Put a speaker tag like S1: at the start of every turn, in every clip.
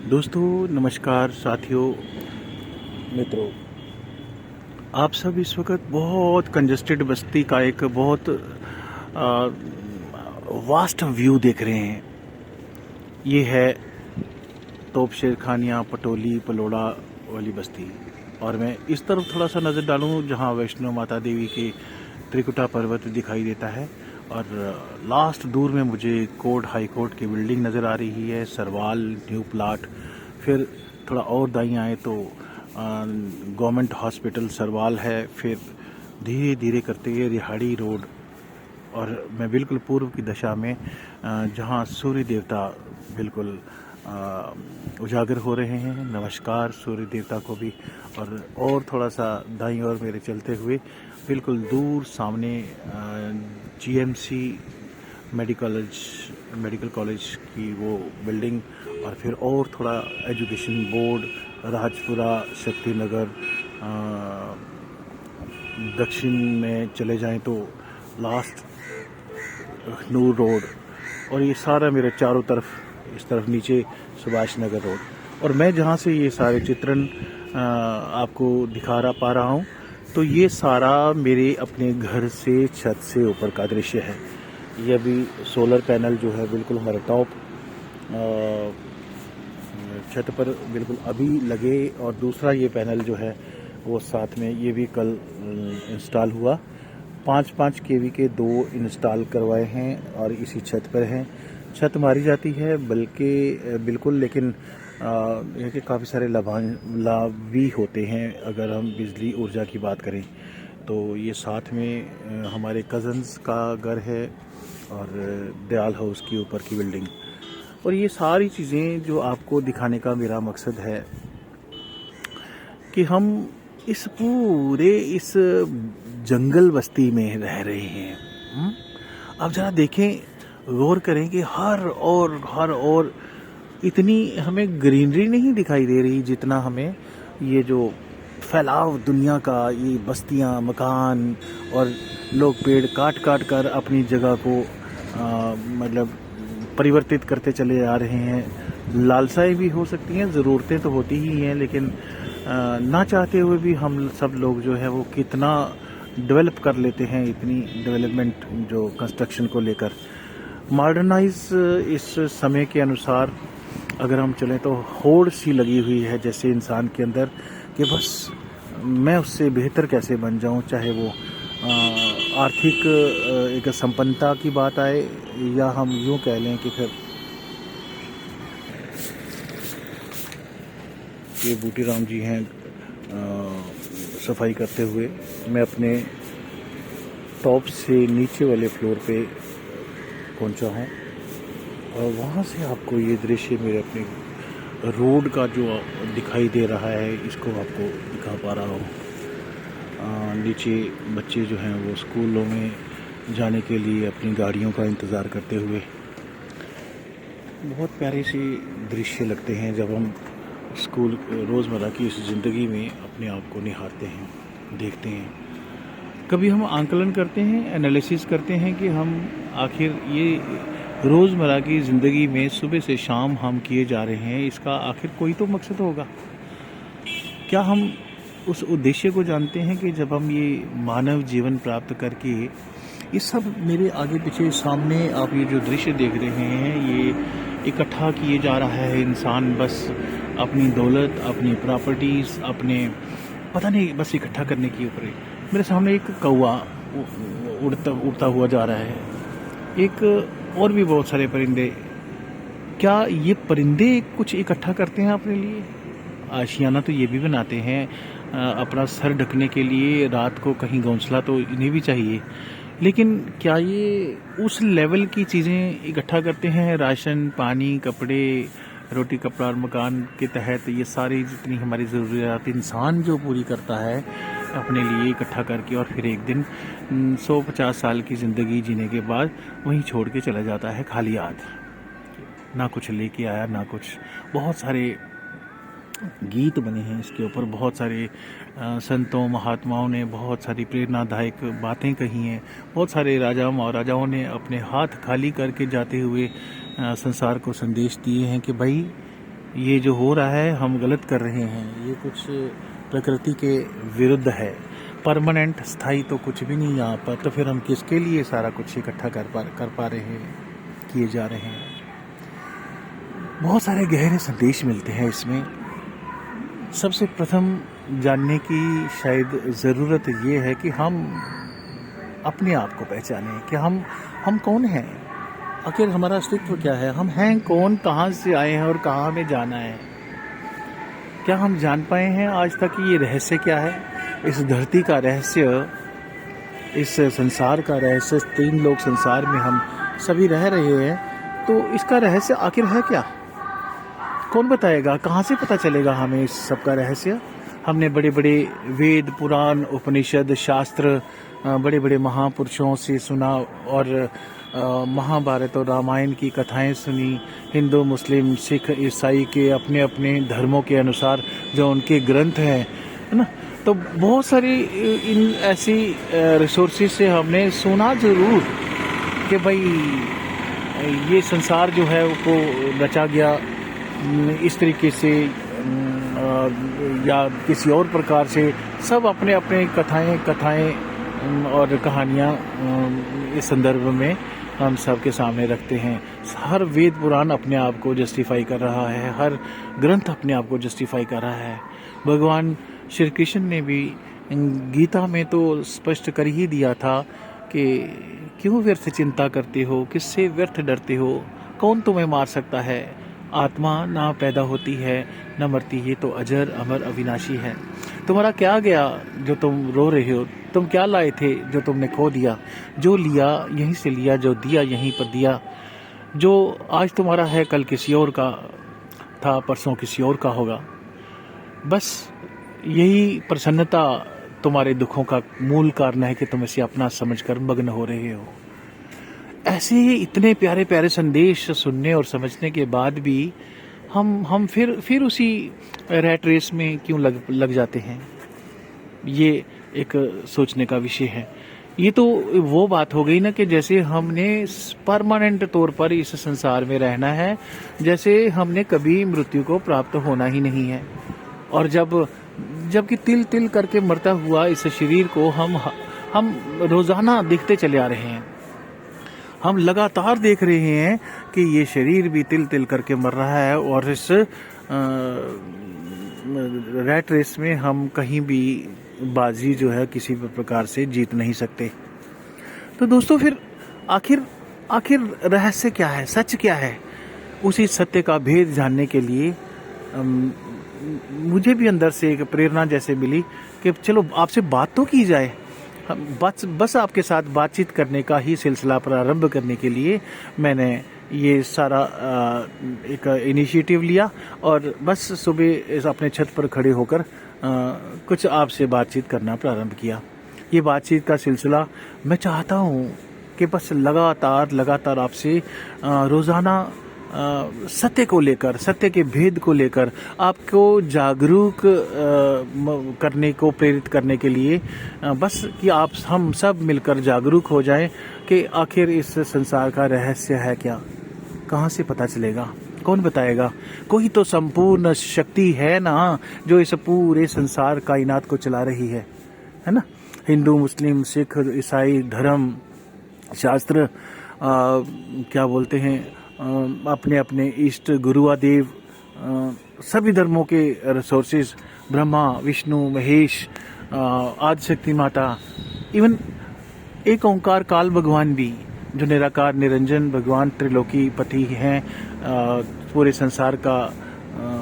S1: दोस्तों नमस्कार, साथियों, मित्रों। आप सब इस वक्त बहुत कंजस्टेड बस्ती का एक बहुत वास्ट व्यू देख रहे हैं। ये है तोपशेर खानिया पटोली पलोड़ा वाली बस्ती। और मैं इस तरफ थोड़ा सा नज़र डालूं जहां वैष्णो माता देवी के त्रिकुटा पर्वत दिखाई देता है। और लास्ट दूर में मुझे कोर्ट हाई कोर्ट की बिल्डिंग नज़र आ रही है, सरवाल न्यू प्लाट। फिर थोड़ा और दाईं आए तो गवर्नमेंट हॉस्पिटल सरवाल है। फिर धीरे धीरे करते हुए रिहाड़ी रोड। और मैं बिल्कुल पूर्व की दिशा में जहां सूर्य देवता बिल्कुल उजागर हो रहे हैं। नमस्कार सूर्य देवता को भी। और थोड़ा सा दाईं ओर मेरे चलते हुए बिल्कुल दूर सामने जीएमसी मेडिकल कॉलेज की वो बिल्डिंग। और फिर और थोड़ा एजुकेशन बोर्ड, राजपुरा, शक्ति नगर। दक्षिण में चले जाएं तो लास्ट नूर रोड। और ये सारा मेरे चारों तरफ, इस तरफ नीचे सुभाष नगर रोड। और मैं जहाँ से ये सारे चित्रण आपको दिखा पा रहा हूँ, तो ये सारा मेरे अपने घर से छत से ऊपर का दृश्य है। ये अभी सोलर पैनल जो है बिल्कुल हमारे टॉप छत पर बिल्कुल अभी लगे। और दूसरा ये पैनल जो है वो साथ में ये भी कल इंस्टॉल हुआ। 5-5 केवी के 2 इंस्टॉल करवाए हैं और इसी छत पर हैं। छत मारी जाती है बल्कि बिल्कुल, लेकिन ये कि काफ़ी सारे लाभ भी होते हैं अगर हम बिजली ऊर्जा की बात करें तो। ये साथ में हमारे कज़न्स का घर है और दयाल हाउस की ऊपर की बिल्डिंग। और ये सारी चीज़ें जो आपको दिखाने का मेरा मकसद है कि हम इस पूरे इस जंगल बस्ती में रह रहे हैं। अब जरा देखें, गौर करें कि हर और इतनी हमें ग्रीनरी नहीं दिखाई दे रही जितना हमें ये जो फैलाव दुनिया का, ये बस्तियां, मकान और लोग पेड़ काट काट कर अपनी जगह को मतलब परिवर्तित करते चले आ रहे हैं। लालसाएं भी हो सकती हैं, ज़रूरतें तो होती ही हैं, लेकिन ना चाहते हुए भी हम सब लोग जो है वो कितना डेवलप कर लेते हैं। इतनी डेवलपमेंट जो कंस्ट्रक्शन को लेकर मॉडर्नाइज इस समय के अनुसार अगर हम चलें तो होड़ सी लगी हुई है जैसे इंसान के अंदर कि बस मैं उससे बेहतर कैसे बन जाऊं, चाहे वो आर्थिक एक संपन्नता की बात आए या हम यूँ कह लें कि फिर ये बूटी राम जी हैं सफाई करते हुए। मैं अपने टॉप से नीचे वाले फ्लोर पे पहुंचा हूँ और वहाँ से आपको ये दृश्य मेरे अपने रोड का जो दिखाई दे रहा है, इसको आपको दिखा पा रहा हूँ। नीचे बच्चे जो हैं वो स्कूलों में जाने के लिए अपनी गाड़ियों का इंतज़ार करते हुए बहुत प्यारे से दृश्य लगते हैं जब हम स्कूल रोज़मर्रा की इस ज़िंदगी में अपने आप को निहारते हैं, देखते हैं। कभी हम आंकलन करते हैं, एनालिसिस करते हैं कि हम आखिर ये रोज़मर्रा की ज़िंदगी में सुबह से शाम हम किए जा रहे हैं, इसका आखिर कोई तो मकसद होगा। क्या हम उस उद्देश्य को जानते हैं कि जब हम ये मानव जीवन प्राप्त करके, ये सब मेरे आगे पीछे सामने आप ये जो दृश्य देख रहे हैं, ये इकट्ठा किए जा रहा है इंसान बस अपनी दौलत, अपनी प्रॉपर्टीज़, अपने पता नहीं बस इकट्ठा करने के ऊपर। मेरे सामने एक कौवा उड़ता हुआ जा रहा है, एक और भी बहुत सारे परिंदे। क्या ये परिंदे कुछ इकट्ठा करते हैं अपने लिए? आशियाना तो ये भी बनाते हैं अपना सर ढकने के लिए, रात को कहीं घोंसला तो इन्हें भी चाहिए। लेकिन क्या ये उस लेवल की चीज़ें इकट्ठा करते हैं? राशन, पानी, कपड़े, रोटी कपड़ा और मकान के तहत ये सारी जितनी हमारी ज़रूरियात इंसान जो पूरी करता है अपने लिए इकट्ठा करके, और फिर एक दिन 100-50 साल की ज़िंदगी जीने के बाद वहीं छोड़ के चला जाता है खाली हाथ, ना कुछ लेके आया ना कुछ। बहुत सारे गीत बने हैं इसके ऊपर, बहुत सारे संतों महात्माओं ने बहुत सारी प्रेरणादायक बातें कही हैं। बहुत सारे राजाओं महाराजाओं ने अपने हाथ खाली करके जाते हुए संसार को संदेश दिए हैं कि भाई ये जो हो रहा है हम गलत कर रहे हैं, ये कुछ प्रकृति के विरुद्ध है। परमानेंट स्थायी तो कुछ भी नहीं यहाँ पर, तो फिर हम किसके लिए सारा कुछ इकट्ठा कर पा रहे हैं, किए जा रहे हैं। बहुत सारे गहरे संदेश मिलते हैं इसमें। सबसे प्रथम जानने की शायद ज़रूरत ये है कि हम अपने आप को पहचानें कि हम कौन हैं, आखिर हमारा अस्तित्व क्या है, हम हैं कौन, कहाँ से आए हैं और कहाँ हमें जाना है। क्या हम जान पाए हैं आज तक ये रहस्य क्या है, इस धरती का रहस्य, इस संसार का रहस्य। 3 लोग संसार में हम सभी रह रहे हैं, तो इसका रहस्य आखिर है क्या? कौन बताएगा? कहाँ से पता चलेगा हमें इस सब का रहस्य? हमने बड़े बड़े वेद, पुराण, उपनिषद, शास्त्र, बड़े बड़े महापुरुषों से सुना और महाभारत और रामायण की कथाएं सुनी। हिंदू, मुस्लिम, सिख, ईसाई के अपने अपने धर्मों के अनुसार जो उनके ग्रंथ हैं, है ना, तो बहुत सारी इन ऐसी रिसोर्सेज से हमने सुना ज़रूर कि भाई ये संसार जो है वो रचा गया इस तरीके से या किसी और प्रकार से। सब अपने अपने कथाएं और कहानियाँ इस संदर्भ में हम सबके सामने रखते हैं। हर वेद पुराण अपने आप को जस्टिफाई कर रहा है, हर ग्रंथ अपने आप को जस्टिफाई कर रहा है। भगवान श्री कृष्ण ने भी गीता में तो स्पष्ट कर ही दिया था कि क्यों व्यर्थ चिंता करते हो, किससे व्यर्थ डरते हो, कौन तुम्हें मार सकता है। आत्मा ना पैदा होती है न मरती, ये तो अजर अमर अविनाशी है। तुम्हारा क्या गया जो तुम रो रहे हो, तुम क्या लाए थे जो तुमने खो दिया। जो लिया यहीं से लिया, जो दिया यहीं पर दिया। जो आज तुम्हारा है कल किसी और का था, परसों किसी और का होगा। बस यही प्रसन्नता तुम्हारे दुखों का मूल कारण है कि तुम इसे अपना समझकर मग्न हो रहे हो। ऐसे ही इतने प्यारे प्यारे संदेश सुनने और समझने के बाद भी हम फिर उसी रैट रेस में क्यों लग जाते हैं, ये एक सोचने का विषय है। ये तो वो बात हो गई ना कि जैसे हमने परमानेंट तौर पर इस संसार में रहना है, जैसे हमने कभी मृत्यु को प्राप्त होना ही नहीं है। और जबकि तिल तिल करके मरता हुआ इस शरीर को हम रोजाना देखते चले आ रहे हैं। हम लगातार देख रहे हैं कि ये शरीर भी तिल तिल करके मर रहा है और इस रैट रेस में हम कहीं भी बाजी जो है किसी भी प्रकार से जीत नहीं सकते। तो दोस्तों फिर आखिर रहस्य क्या है, सच क्या है? उसी सत्य का भेद जानने के लिए मुझे भी अंदर से एक प्रेरणा जैसे मिली कि चलो आपसे बात तो की जाए। बस आपके साथ बातचीत करने का ही सिलसिला प्रारंभ करने के लिए मैंने ये सारा एक इनिशिएटिव लिया और बस सुबह अपने छत पर खड़े होकर कुछ आपसे बातचीत करना प्रारंभ किया। ये बातचीत का सिलसिला मैं चाहता हूँ कि बस लगातार आपसे रोज़ाना सत्य को लेकर, सत्य के भेद को लेकर आपको जागरूक करने को, प्रेरित करने के लिए बस कि हम सब मिलकर जागरूक हो जाएं कि आखिर इस संसार का रहस्य है क्या, कहाँ से पता चलेगा, कौन बताएगा? कोई तो संपूर्ण शक्ति है ना जो इस पूरे संसार कायनात को चला रही है ना। हिंदू, मुस्लिम, सिख, ईसाई धर्म, शास्त्र क्या बोलते हैं, अपने अपने इष्ट गुरुआदेव, सभी धर्मों के रिसोर्सेज, ब्रह्मा, विष्णु, महेश, आदिशक्ति माता, इवन एक ओंकार काल भगवान भी, जो निराकार निरंजन भगवान त्रिलोकी पति हैं। पूरे संसार का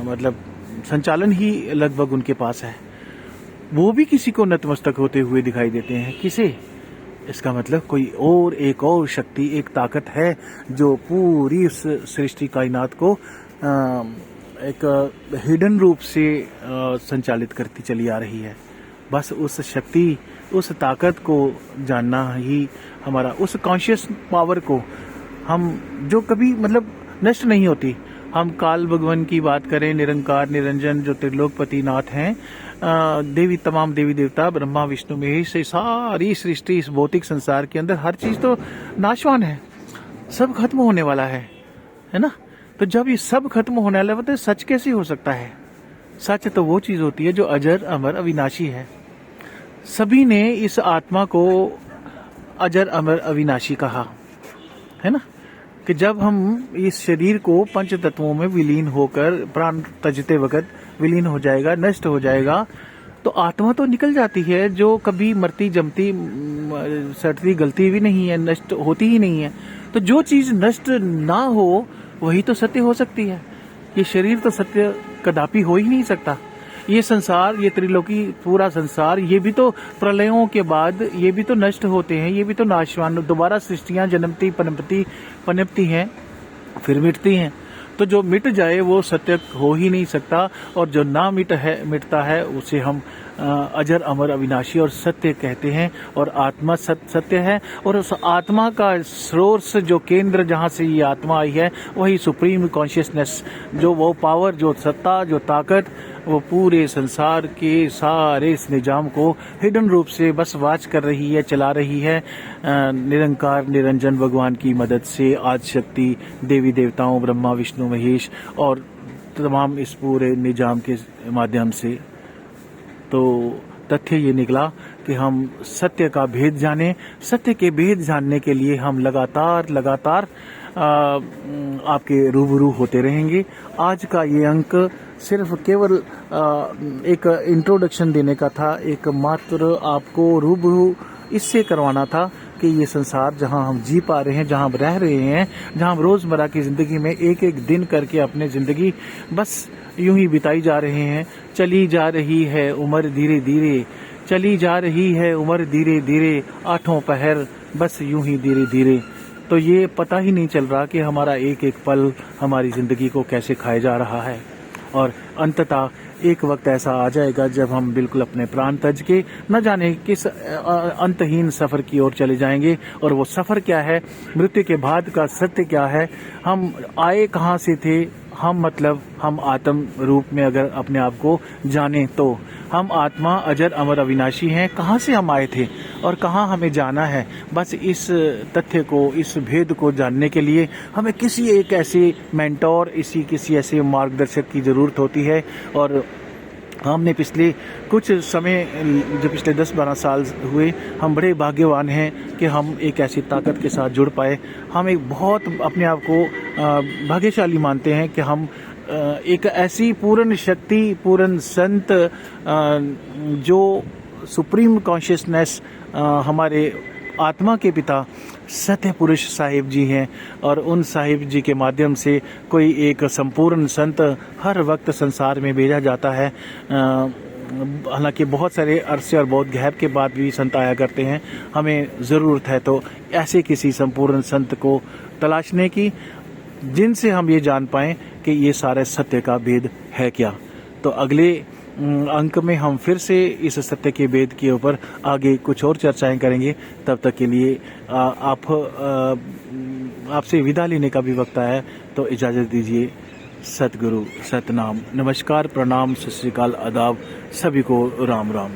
S1: मतलब संचालन ही लगभग उनके पास है। वो भी किसी को नतमस्तक होते हुए दिखाई देते हैं। किसे? इसका मतलब कोई और, एक और शक्ति, एक ताकत है जो पूरी उस सृष्टि कायनात को एक हिडन रूप से संचालित करती चली आ रही है। बस उस शक्ति, उस ताकत को जानना ही हमारा, उस कॉन्शियस पावर को हम जो कभी मतलब नष्ट नहीं होती। हम काल भगवान की बात करें, निरंकार निरंजन जो त्रिलोकपति नाथ हैं, देवी, तमाम देवी देवता, ब्रह्मा विष्णु महेश से सारी सृष्टि, इस भौतिक संसार के अंदर हर चीज तो नाशवान है, सब खत्म होने वाला है ना। तो जब ये सब खत्म होने वाला है तो सच कैसे हो सकता है? सच तो वो चीज होती है जो अजर अमर अविनाशी है। सभी ने इस आत्मा को अजर अमर अविनाशी कहा है ना, कि जब हम इस शरीर को पंच तत्वों में विलीन होकर प्राण तजते वक्त विलीन हो जाएगा, नष्ट हो जाएगा, तो आत्मा तो निकल जाती है जो कभी मरती जमती सड़ती गलती भी नहीं है, नष्ट होती ही नहीं है। तो जो चीज नष्ट ना हो वही तो सत्य हो सकती है। ये शरीर तो सत्य कदापि हो ही नहीं सकता। ये संसार, ये त्रिलोकी, पूरा संसार, ये भी तो प्रलयों के बाद ये भी तो नष्ट होते हैं, ये भी तो नाशवान, दोबारा सृष्टियां जन्मती पनपती हैं फिर मिटती हैं। तो जो मिट जाए वो सत्य हो ही नहीं सकता, और जो ना मिटता है उसे हम अजर अमर अविनाशी और सत्य कहते हैं। और आत्मा सत्य है, और उस आत्मा का सोर्स, जो केंद्र जहाँ से ये आत्मा आई है, वही सुप्रीम कॉन्शियसनेस, जो वो पावर, जो सत्ता, जो ताकत, वो पूरे संसार के सारे इस निजाम को हिडन रूप से बस वाच कर रही है, चला रही है। निरंकार निरंजन भगवान की मदद से, आज शक्ति देवी देवताओं, ब्रह्मा विष्णु महेश और तमाम इस पूरे निजाम के माध्यम से। तो तथ्य ये निकला कि हम सत्य का भेद जाने, सत्य के भेद जानने के लिए हम लगातार आपके रूबरू होते रहेंगे। आज का ये अंक सिर्फ केवल एक इंट्रोडक्शन देने का था, एक मात्र आपको रूबरू इससे करवाना था कि ये संसार जहां हम जी पा रहे हैं, जहां हम रह रहे हैं, जहां हम रोजमर्रा की जिंदगी में एक एक दिन करके अपने जिंदगी बस यूं ही बिताई जा रहे हैं। चली जा रही है उम्र धीरे धीरे, चली जा रही है उम्र धीरे धीरे, आठों पहर बस यूं ही धीरे धीरे। तो ये पता ही नहीं चल रहा कि हमारा एक एक पल हमारी जिंदगी को कैसे खाया जा रहा है। और अंततः एक वक्त ऐसा आ जाएगा जब हम बिल्कुल अपने प्राण तज के न जाने किस अंतहीन सफर की ओर चले जाएंगे। और वो सफर क्या है, मृत्यु के बाद का सत्य क्या है, हम आए कहाँ से थे, हम आत्म रूप में अगर अपने आप को जाने तो हम आत्मा अजर अमर अविनाशी हैं। कहाँ से हम आए थे और कहाँ हमें जाना है, बस इस तथ्य को, इस भेद को जानने के लिए हमें किसी एक ऐसे मेंटोर, किसी ऐसे मार्गदर्शक की जरूरत होती है। और हमने पिछले कुछ समय, जो पिछले 10-12 साल हुए, हम बड़े भाग्यवान हैं कि हम एक ऐसी ताकत के साथ जुड़ पाए। हम एक बहुत अपने आप को भाग्यशाली मानते हैं कि हम एक ऐसी पूर्ण शक्ति, पूर्ण संत, जो सुप्रीम कॉन्शियसनेस, हमारे आत्मा के पिता सत्य पुरुष साहिब जी हैं। और उन साहिब जी के माध्यम से कोई एक संपूर्ण संत हर वक्त संसार में भेजा जाता है। हालांकि बहुत सारे अरसे और बहुत गैप के बाद भी संत आया करते हैं। हमें ज़रूरत है तो ऐसे किसी संपूर्ण संत को तलाशने की, जिनसे हम ये जान पाएं कि ये सारे सत्य का भेद है क्या। तो अगले अंक में हम फिर से इस सत्य के भेद के ऊपर आगे कुछ और चर्चाएं करेंगे। तब तक के लिए आपसे विदा लेने का भी वक्त आया, तो इजाज़त दीजिए। सतगुरु सतनाम। नमस्कार, प्रणाम, सत श्री अकाल, आदाब, सभी को राम राम।